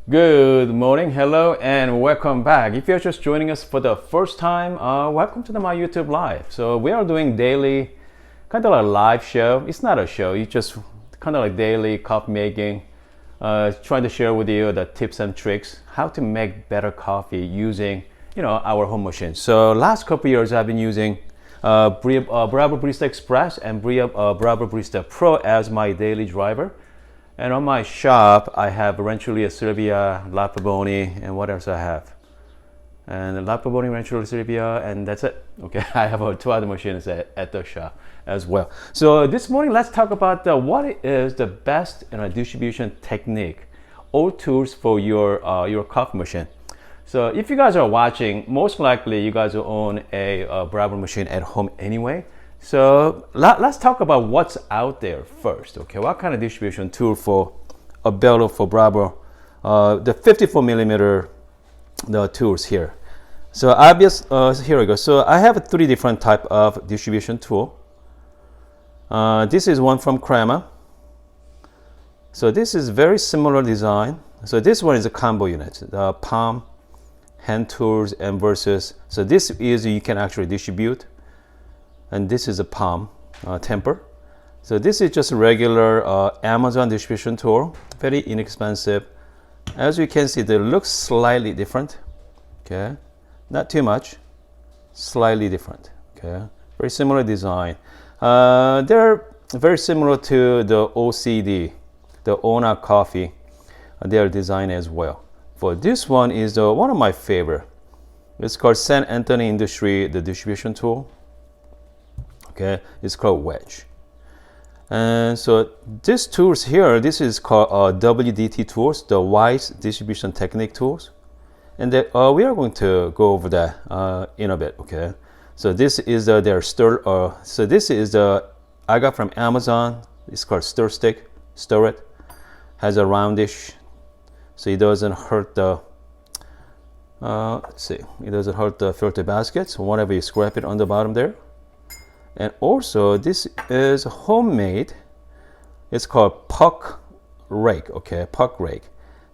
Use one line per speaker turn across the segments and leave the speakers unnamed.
Good morning, hello, and welcome back. If you're just joining us for the first time, welcome to my YouTube Live. So we are doing daily, kind of like a live show. It's not a show, it's just kind of like daily coffee making. Trying to share with you the tips and tricks, how to make better coffee using, our home machine. So last couple years I've been using Breville Barista Express and Breville Barista Pro as my daily driver. And on my shop, I have Rancheria Serbia, La Paboni, and what else I have? And La Paboni, Rancheria Serbia, and that's it. Okay, I have two other machines at the shop as well. So this morning, let's talk about what is the best distribution technique or tools for your coffee machine. So if you guys are watching, most likely you guys will own a Breville machine at home anyway. So let's talk about what's out there first. Okay, what kind of distribution tool available for Breville? The 54 millimeter the tools here. So here we go. So I have three different type of distribution tool. This is one from Crema. So this is very similar design. So this one is a combo unit, the palm, hand tools, and versus. So this is you can actually distribute. And this is a palm temper. So this is just a regular Amazon distribution tool, very inexpensive. As you can see, they look slightly different. Okay, not too much, slightly different. Okay, very similar design. They're very similar to the OCD, the Ona Coffee. Their design as well. For this one is one of my favorite. It's called San Antonio Industry, the distribution tool. Okay, it's called Wedge. And so these tools here, this is called WDT tools, the Wise Distribution Technique tools. And we are going to go over that in a bit, okay? So this is their stir, so this is I got from Amazon. It's called Stir Stick, Stir It. Has a roundish, so it doesn't hurt the, let's see, it doesn't hurt the filter baskets whenever you scrape it on the bottom there. And also this is homemade. It's called puck rake. Okay, puck rake.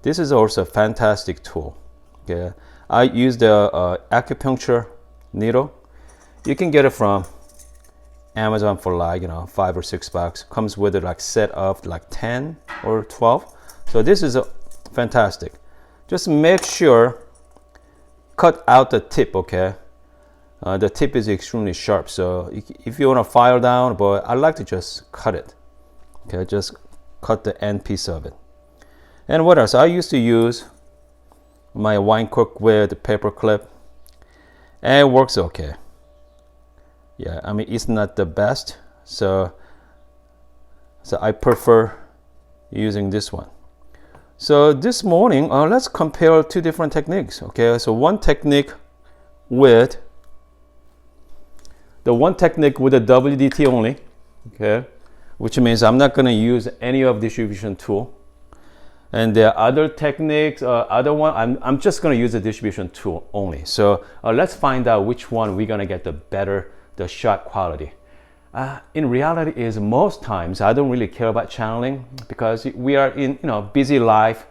This is also a fantastic tool. Okay, I use the acupuncture needle. You can get it from Amazon for like $5 or $6. Comes with it like set of like 10 or 12. So this is fantastic. Just make sure cut out the tip. Okay. The tip is extremely sharp, so if you want to file down, but I like to just cut it. Okay, just cut the end piece of it. And what else? I used to use my wine cork with the paper clip, and it works okay. Yeah, I mean it's not the best, so I prefer using this one. So this morning, let's compare two different techniques. Okay, so one technique with the WDT only, okay, which means I'm not going to use any of distribution tool. And the other techniques, other one, I'm just going to use the distribution tool only. So let's find out which one we're going to get the shot quality. In reality is most times I don't really care about channeling because we are in busy life.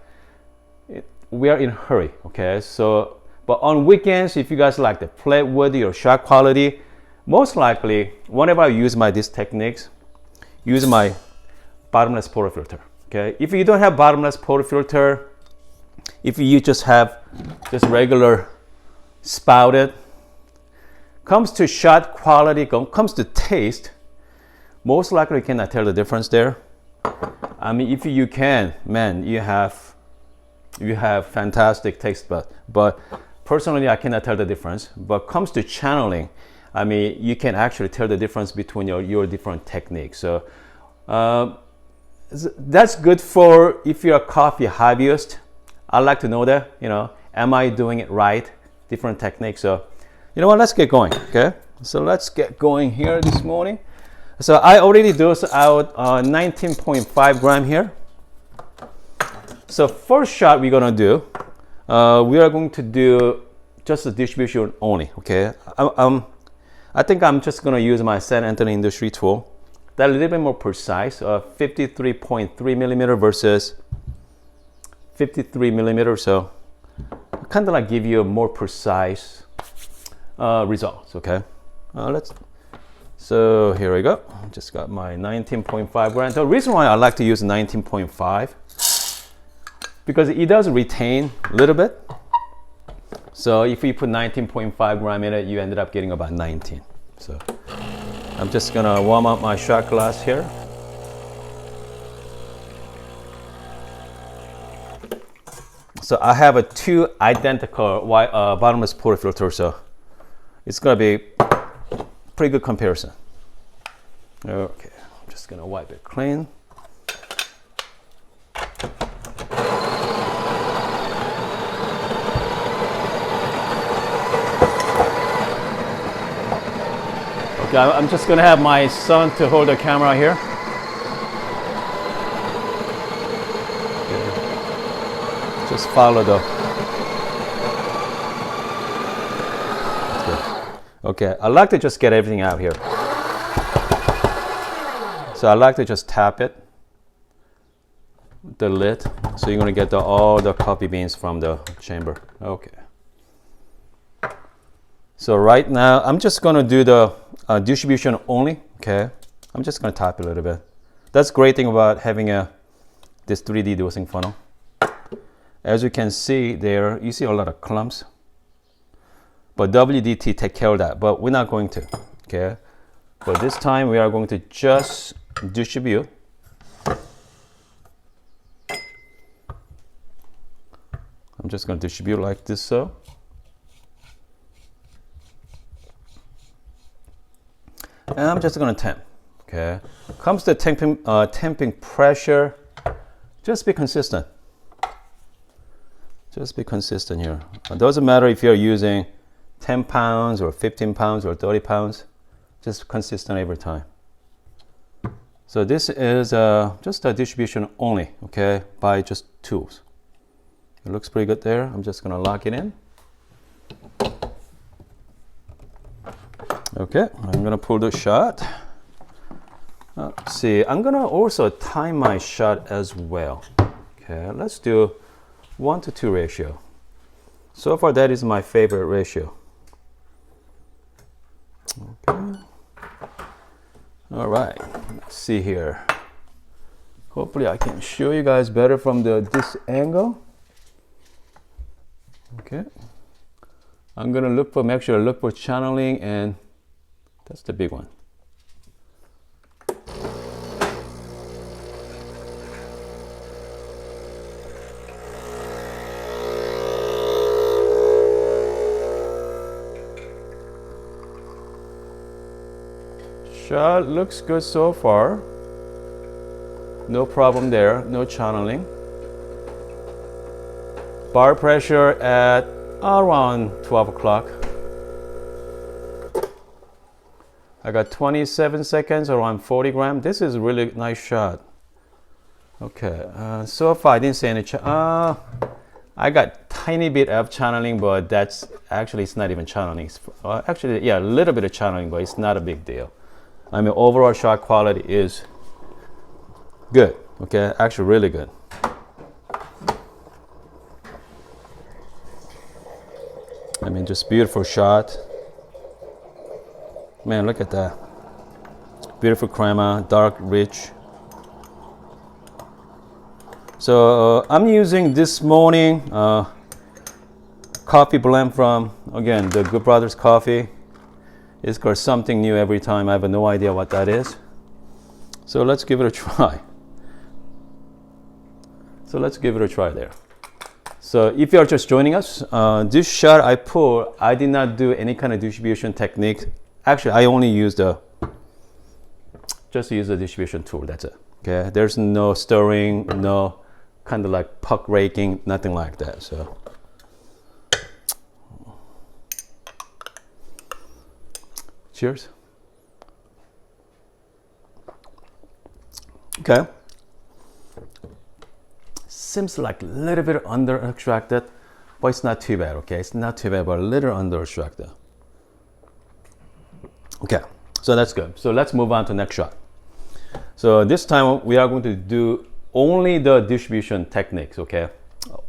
We are in a hurry, okay. So, but on weekends, if you guys like to play with your shot quality, most likely, whenever I use these techniques, use my bottomless portafilter. Okay, if you don't have bottomless portafilter, if you just have just regular spouted, comes to shot quality, comes to taste, most likely you cannot tell the difference there. I mean, if you can, man, you have fantastic taste, but personally I cannot tell the difference. But comes to channeling, I mean, you can actually tell the difference between your different techniques. So that's good for if you're a coffee hobbyist. I'd like to know that, am I doing it right? Different techniques. So, you know what, let's get going, okay? So let's get going here this morning. So I already dosed out 19.5 gram here. So first shot we're gonna do, we are going to do just the distribution only, okay? I think I'm just gonna use my San Antonio Industry tool. That's a little bit more precise, 53.3 millimeter versus 53 millimeters, so kind of like give you a more precise results. Okay, so here we go. Just got my 19.5 gram. The reason why I like to use 19.5 because it does retain a little bit. So if you put 19.5 gram in it, you ended up getting about 19. So I'm just gonna warm up my shot glass here. So I have a two identical bottomless portafilter, so it's gonna be pretty good comparison. Okay, I'm just gonna wipe it clean. Okay, I'm just gonna have my son to hold the camera here. Okay. Just follow the. Okay, I like to just get everything out here. So I like to just tap it, the lid, so you're gonna get all the coffee beans from the chamber. Okay. So right now, I'm just gonna do the distribution only, okay? I'm just gonna tap it a little bit. That's the great thing about having this 3D dosing funnel. As you can see there, you see a lot of clumps. But WDT take care of that, but we're not going to, okay? But this time we are going to just distribute. I'm just gonna distribute like this, so. And I'm just gonna temp, okay? Comes to temping pressure, just be consistent. Just be consistent here. It doesn't matter if you're using 10 pounds or 15 pounds or 30 pounds, just consistent every time. So this is just a distribution only, okay, by just tools. It looks pretty good there. I'm just gonna lock it in. Okay, I'm gonna pull the shot. Let's see, I'm gonna also time my shot as well. Okay, let's do 1:2 ratio. So far, that is my favorite ratio. Okay. All right, let's see here. Hopefully I can show you guys better from this angle. Okay. I'm gonna make sure I look for channeling, and that's the big one. Shot looks good so far. No problem there, no channeling. Bar pressure at around 12 o'clock. I got 27 seconds, around 40 grams. This is a really nice shot. Okay, so far I didn't see any I got tiny bit of channeling, but that's actually, it's not even channeling. Actually, yeah, a little bit of channeling, but it's not a big deal. I mean, overall shot quality is good, okay? Actually, really good. I mean, just beautiful shot. Man, look at that. Beautiful crema, dark, rich. So I'm using this morning coffee blend from, again, the Good Brothers Coffee. It's called something new every time. I have no idea what that is. So let's give it a try. There. So if you are just joining us, this shot I pour, I did not do any kind of distribution technique. Actually, I only used just use the distribution tool, that's it. Okay, there's no stirring, no kind of like puck raking, nothing like that. So cheers. Okay. Seems like a little bit under extracted, but it's not too bad, okay? It's not too bad, but a little under extracted. Okay, so that's good. So let's move on to the next shot. So this time we are going to do only the distribution techniques, okay?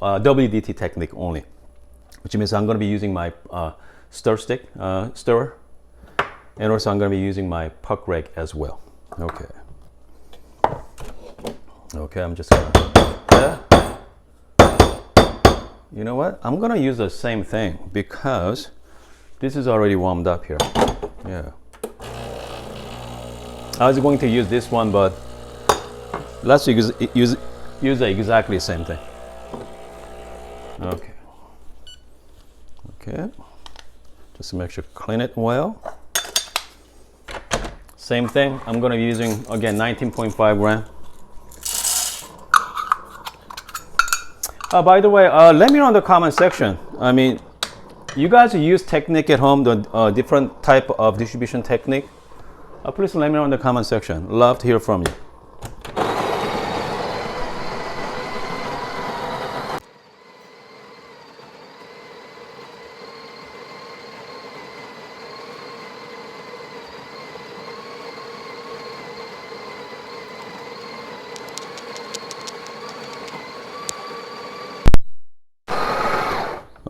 WDT technique only, which means I'm going to be using my stirrer, and also I'm going to be using my puck rake as well. Okay. Okay, I'm just going to, you know what? I'm going to use the same thing because this is already warmed up here. Yeah. I was going to use this one, but let's use exactly the same thing. Okay. Okay. Just make sure clean it well. Same thing. I'm going to be using again 19.5 gram. By the way, let me know in the comment section. I mean, you guys use technique at home, the different type of distribution technique. Please let me know in the comment section. Love to hear from you.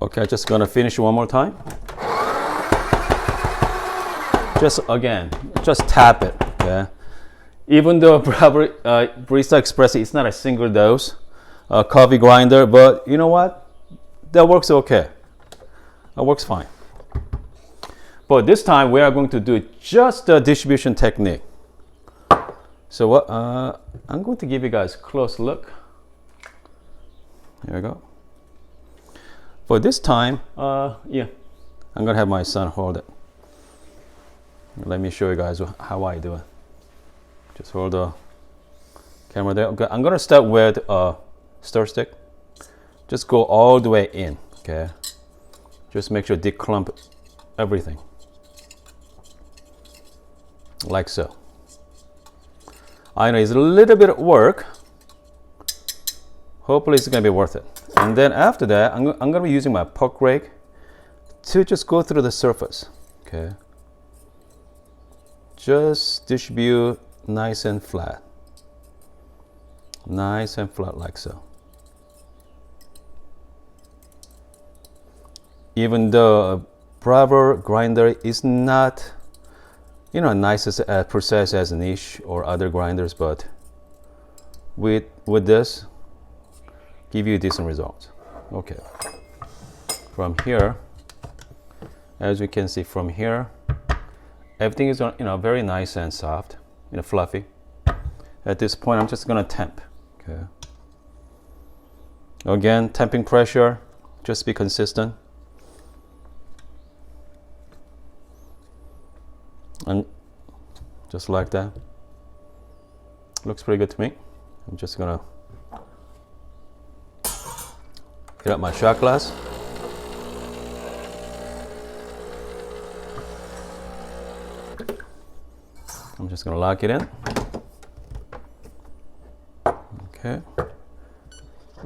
Okay, just gonna finish one more time. Just again, just tap it. Okay. Even though Barista Express is not a single dose coffee grinder, but you know what? That works okay. That works fine. But this time we are going to do just the distribution technique. So what? I'm going to give you guys a close look. Here we go. For this time, yeah, I'm gonna have my son hold it. Let me show you guys how I do it. Just hold the camera there. Okay, I'm gonna start with stir stick. Just go all the way in. Okay, just make sure declump everything, like so. I know it's a little bit of work. Hopefully, it's gonna be worth it. And then after that, I'm going to be using my puck rake to just go through the surface. Okay. Just distribute nice and flat. Nice and flat like so. Even though a Breville grinder is not, you know, nice as precise as niche or other grinders, but with this, give you decent results. Okay. From here, as we can see from here, everything is, you know, very nice and soft, you know, fluffy. At this point, I'm just gonna temp. Okay. Again, temping pressure, just be consistent. And just like that. Looks pretty good to me. I'm just gonna get up my shot glass. I'm just going to lock it in. Okay.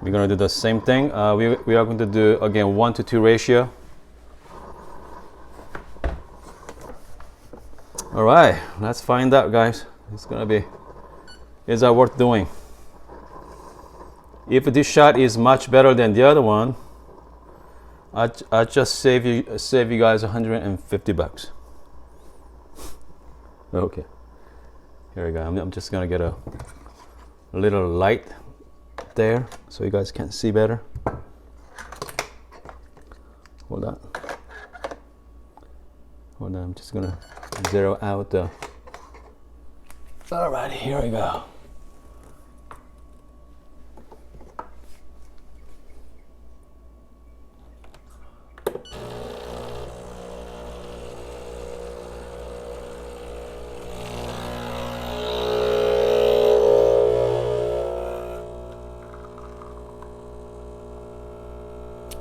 We're going to do the same thing. We are going to do again 1-to-2 ratio. All right, let's find out, guys. It's going to be, is that worth doing? If this shot is much better than the other one, I just save you guys $150. Okay, here we go. I'm just gonna get a little light there so you guys can see better. Hold on. I'm just gonna zero out the. All right, here we go.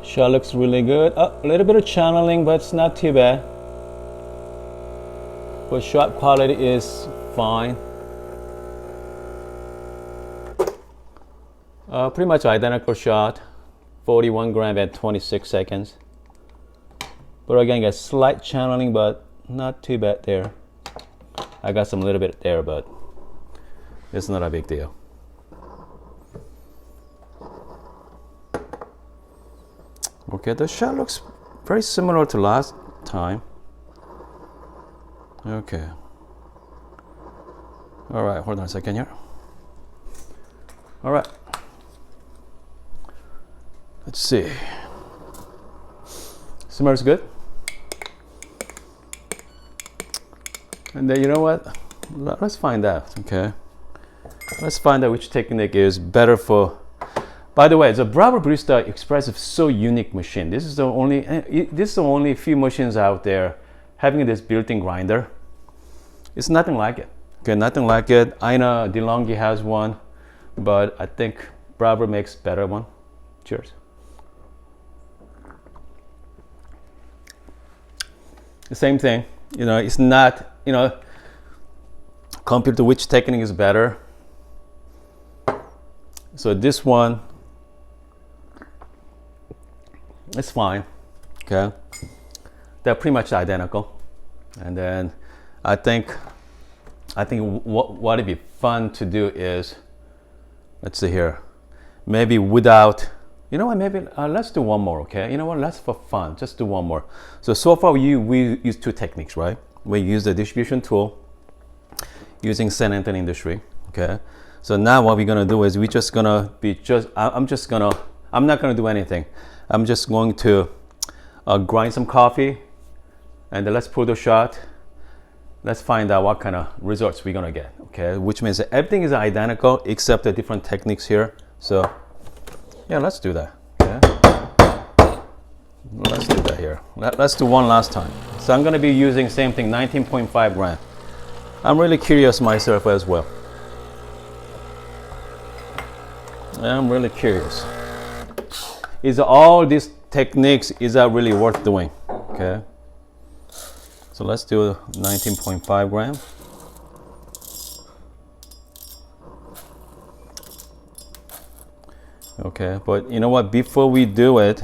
Shot looks really good. A little bit of channeling, but it's not too bad. But shot quality is fine. Pretty much identical shot. 41 gram at 26 seconds. But again, got slight channeling, but not too bad there. I got some little bit there, but it's not a big deal. Okay, the shot looks very similar to last time. Okay. All right, hold on a second here. All right. Let's see. Smells good. And then you know what? Let's find out, okay? Let's find out which technique is better for. By the way, the Breville Barista Express is so unique machine. This is the only few machines out there having this built-in grinder. It's nothing like it. Okay, nothing like it. I know DeLonghi has one, but I think Breville makes better one. Cheers. The same thing. You know, it's not, you know, compared to which technique is better. So this one, it's fine, okay? They're pretty much identical. And then I think what would be fun to do is, let's see here, maybe without, you know what, maybe let's do one more, okay? You know what, let's for fun, just do one more. So far we use two techniques, right? We use the distribution tool using St. Anthony Industry, okay? So now what we're gonna do is I'm not gonna do anything. I'm just going to grind some coffee and then let's pour the shot. Let's find out what kind of results we're gonna get, okay? Which means that everything is identical except the different techniques here. So yeah, let's do that, okay? Let's do that here. Let's do one last time. So I'm gonna be using same thing, 19.5 gram. I'm really curious myself as well. I'm really curious. Is all these techniques, is that really worth doing? Okay. So let's do 19.5 gram. Okay, but you know what? Before we do it,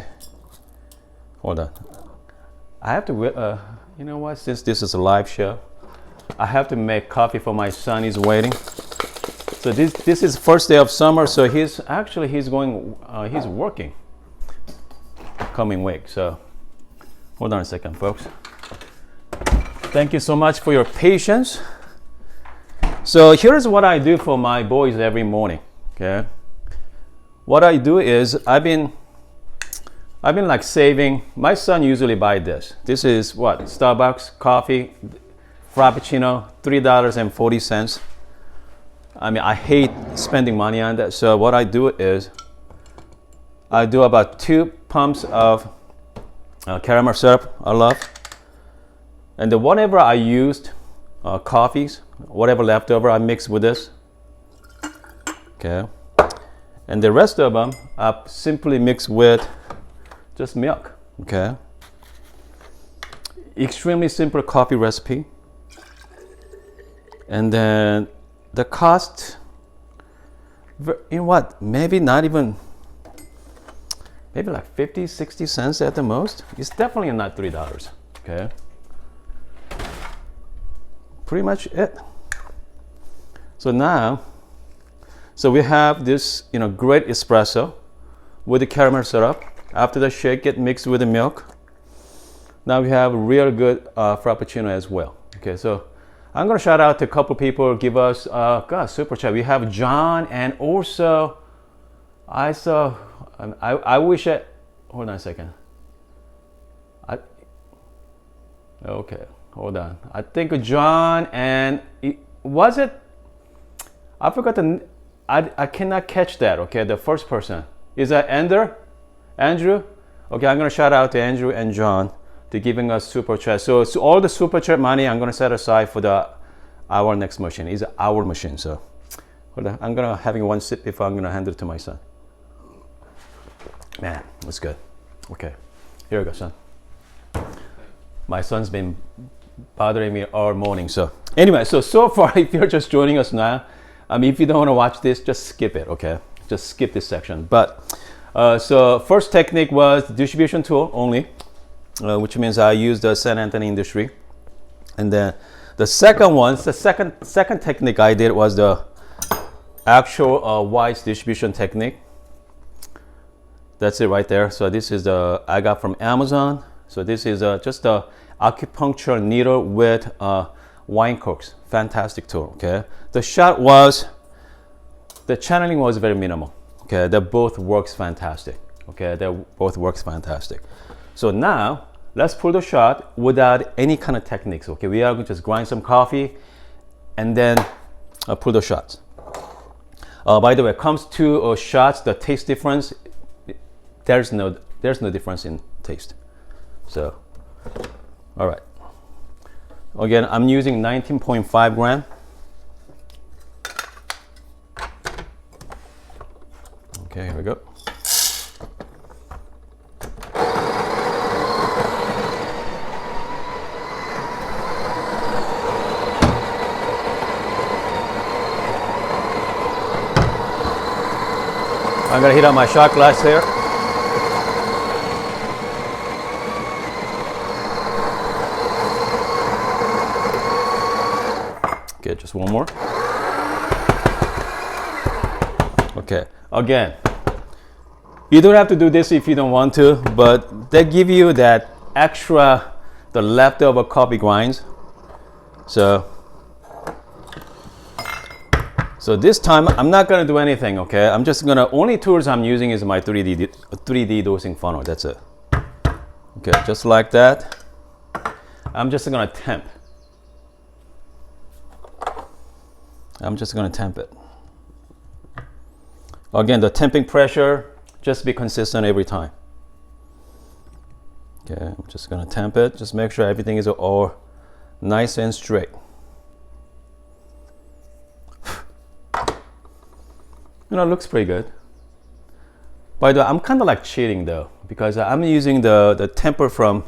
hold on. I have to, you know what? Since this is a live show, I have to make coffee for my son. He's waiting. So this is first day of summer. So he's working coming week. So hold on a second, folks. Thank you so much for your patience. So here's what I do for my boys every morning. Okay. What I do is I've been like saving. My son usually buy this. This is what? Starbucks coffee, Frappuccino, $3.40. I mean, I hate spending money on that. So what I do is I do about 2 pumps of caramel syrup. I love. And then whatever I used, coffees, whatever leftover, I mix with this. Okay. And the rest of them, I simply mix with just milk. Okay. Extremely simple coffee recipe. And then the cost, you know what, maybe not even, maybe like 50, 60 cents at the most. It's definitely not $3, okay? Pretty much it. So now, so we have this, you know, great espresso with the caramel syrup. After the shake it mixed with the milk. Now we have real good Frappuccino as well. Okay, so I'm gonna shout out to a couple people give us super chat. We have John, and also I saw I wish I hold on a second. Okay, hold on. I think John and was it? I forgot the. I cannot catch that. Okay, the first person is that Andrew. Okay, I'm gonna shout out to Andrew and John to giving us super chat. So all the super chat money I'm gonna set aside for our next machine. Is our machine. So hold on. I'm gonna having one sip before I'm gonna hand it to my son. Man, that's good. Okay, here we go, son. My son's been bothering me all morning. So anyway, so far, if you're just joining us now, I mean, if you don't want to watch this, just skip it. Okay, just skip this section. But so first technique was distribution tool only, which means I used the St. Anthony Industry, and then the second one, the second technique I did was the actual Weiss distribution technique. That's it right there. So this is the I got from Amazon. So this is just a acupuncture needle with wine corks. Fantastic tool. Okay. The channeling was very minimal. Okay. That both works fantastic. Okay. That both works fantastic. So now let's pull the shot without any kind of techniques. Okay. We are going to just grind some coffee and then pull the shots. By the way, it comes to shots, the taste difference, there's no difference in taste. So, all right. Again, I'm using 19.5 gram. Okay, here we go. I'm gonna heat up my shot glass here. Okay, just one more. Okay, again, you don't have to do this if you don't want to, but they give you that extra, the leftover coffee grinds. So this time I'm not gonna do anything, okay? I'm just gonna, only tools I'm using is my 3D dosing funnel, that's it. Okay, just like that. I'm just gonna temp. I'm just gonna temp it. Again, the temping pressure, just be consistent every time. Okay, I'm just gonna temp it. Just make sure everything is all nice and straight. You know, it looks pretty good. By the way, I'm kind of like cheating though, because I'm using the temper from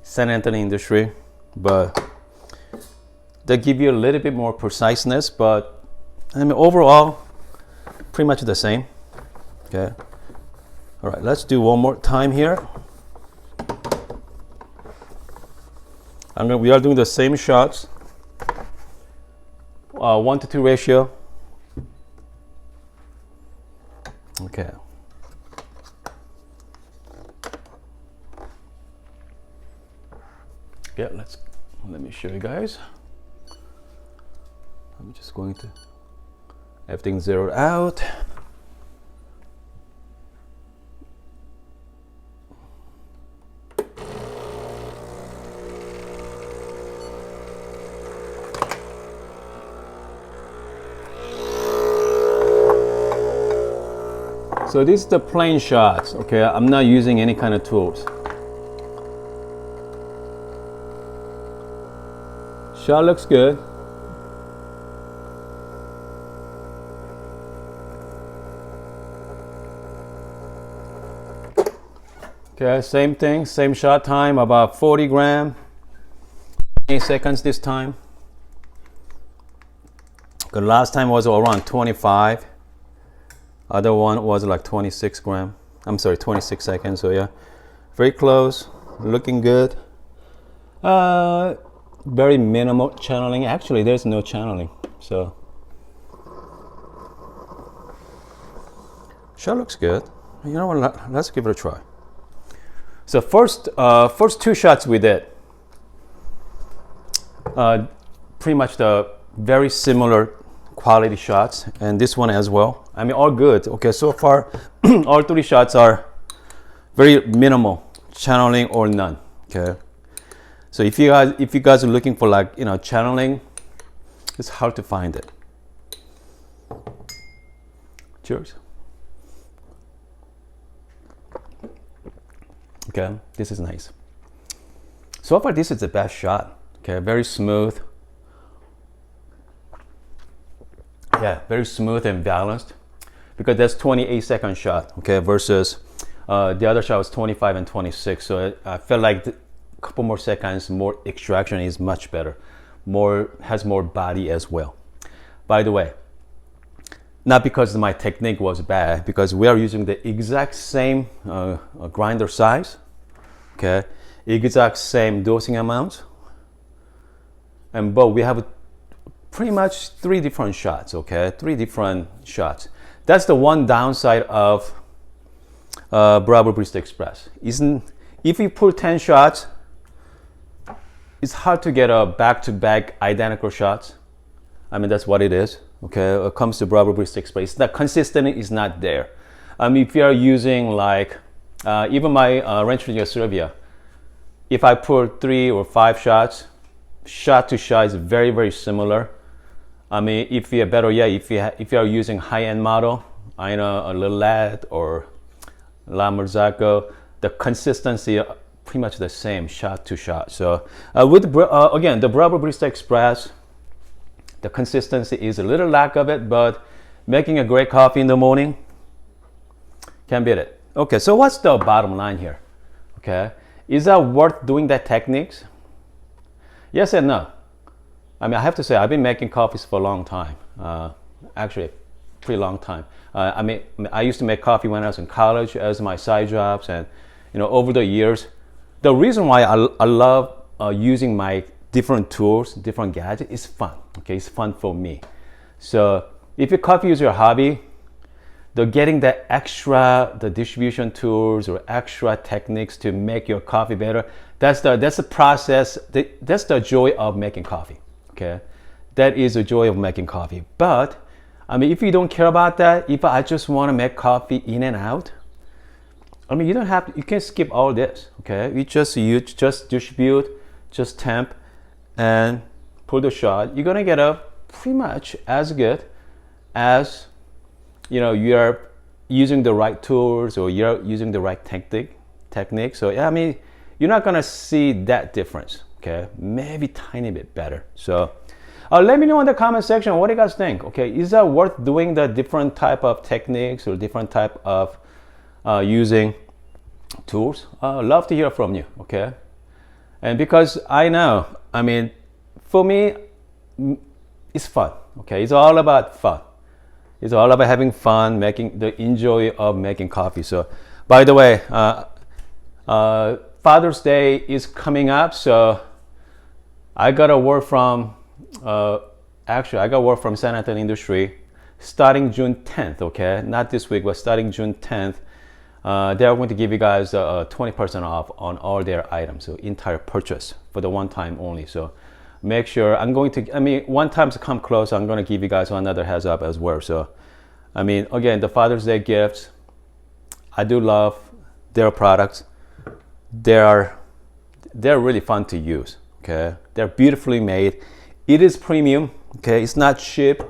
San Antonio Industry, but they give you a little bit more preciseness, but I mean, overall, pretty much the same. Okay. All right, let's do one more time here. We are doing the same shots, 1-to-2 ratio. Okay. Yeah, let me show you guys. I'm just going to, everything zeroed out. So this is the plain shots, okay? I'm not using any kind of tools. Shot looks good. Okay, same thing, same shot time, about 40 gram, 8 seconds this time. The last time was around 25. Other one was like 26 gram. I'm sorry, 26 seconds. So yeah, very close, looking good. Very minimal channeling. Actually, there's no channeling. So shot looks good. You know what? Let's give it a try. So first 2 shots we did, pretty much the very similar quality shots, and this one as well. I mean, all good. Okay, so far all 3 shots are very minimal channeling or none. Okay, so if you guys are looking for, like, you know, channeling, it's hard to find it. Cheers. Okay, this is nice. So far this is the best shot. Okay, very smooth. Yeah, very smooth and balanced, because that's 28-second shot, okay, versus the other shot was 25 and 26. So I felt like a couple more seconds, more extraction is much better, has more body as well. By the way, not because my technique was bad, because we are using the exact same grinder size, okay, exact same dosing amount, but we have pretty much 3 different shots, okay? 3 different shots. That's the one downside of Breville Barista Express. If you pull 10 shots, it's hard to get a back-to-back identical shots. I mean, that's what it is. Okay, when it comes to Breville Barista Express, the consistency is not there. If you are using like, even my Rancheria Sylvia, if I pour 3 or 5 shots, shot to shot is very, very similar. I mean, if you are using high-end model, I know a Lillet or La Marzocco, the consistency pretty much the same shot to shot. So again, the Breville Barista Express, the consistency is a little lack of it, but making a great coffee in the morning, can't beat it. Okay, so what's the bottom line here? Okay, is that worth doing that techniques? Yes and no. I mean, I have to say, I've been making coffees for a long time. Actually, pretty long time. I used to make coffee when I was in college as my side jobs, and over the years, the reason why I love using my different tools, different gadgets, is fun. Okay, it's fun for me. So if your coffee is your hobby, getting the distribution tools or extra techniques to make your coffee better, that's the process. That's the joy of making coffee. Okay, that is the joy of making coffee. But I mean, if you don't care about that, if I just want to make coffee in and out, I mean, you can skip all this. Okay, you just distribute, just temp, and pull the shot. You're gonna get a pretty much as good as you are using the right tools or you're using the right technique. So yeah, I mean, you're not gonna see that difference. Okay, maybe tiny bit better. So let me know in the comment section what do you guys think. Okay, is that worth doing the different type of techniques or different type of using tools? Love to hear from you. Okay, and because I know, I mean, for me, it's fun. Okay, it's all about fun. It's all about having fun, making the enjoy of making coffee. So, by the way, Father's Day is coming up, so I got a word from San Antonio Industry starting June 10th. Okay, not this week, but starting June 10th, they're going to give you guys 20% off on all their items, so entire purchase for the one time only. So make sure one time to come close, I'm going to give you guys another heads up as well. So I mean, again, the Father's Day gifts, I do love their products. They're really fun to use. Okay, they're beautifully made. It is premium. Okay, it's not cheap,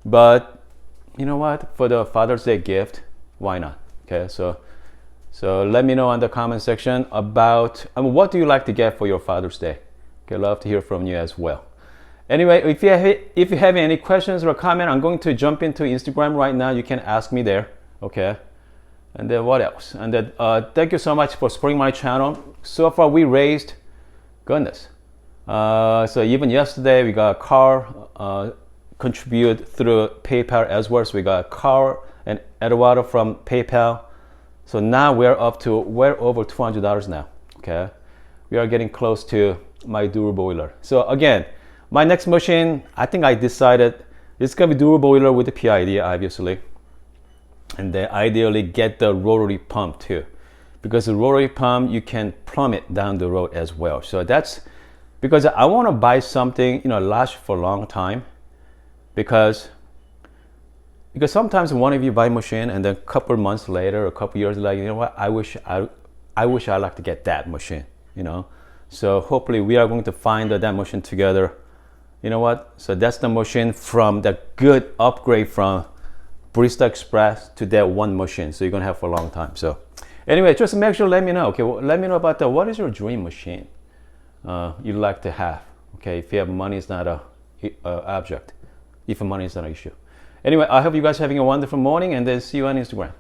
but you know what? For the Father's Day gift, why not? Okay, so let me know in the comment section about what do you like to get for your Father's Day. Okay, love to hear from you as well. Anyway, if you have any questions or comment, I'm going to jump into Instagram right now. You can ask me there. Okay, and then what else? And then thank you so much for supporting my channel. So far, we raised, goodness. So even yesterday, we got a car contribute through PayPal as well. So we got a car and Eduardo from PayPal. So now we're up to over $200 now. Okay, we are getting close to my dual boiler. So again, my next machine, I think I decided it's gonna be dual boiler with the PID, obviously, and then ideally get the rotary pump too, because the rotary pump you can plumb it down the road as well. So that's because I want to buy something last for a long time, because sometimes one of you buy a machine and then a couple months later or a couple years later, you know what, I wish I like to get that machine. So hopefully we are going to find that machine together. You know what? So that's the machine from the good upgrade from Barista Express to that one machine. So you're gonna have for a long time. So anyway, just make sure, let me know. Okay, well, let me know about what is your dream machine you'd like to have. Okay, if you have money, it's not a object. If money is not an issue. Anyway, I hope you guys are having a wonderful morning, and then see you on Instagram.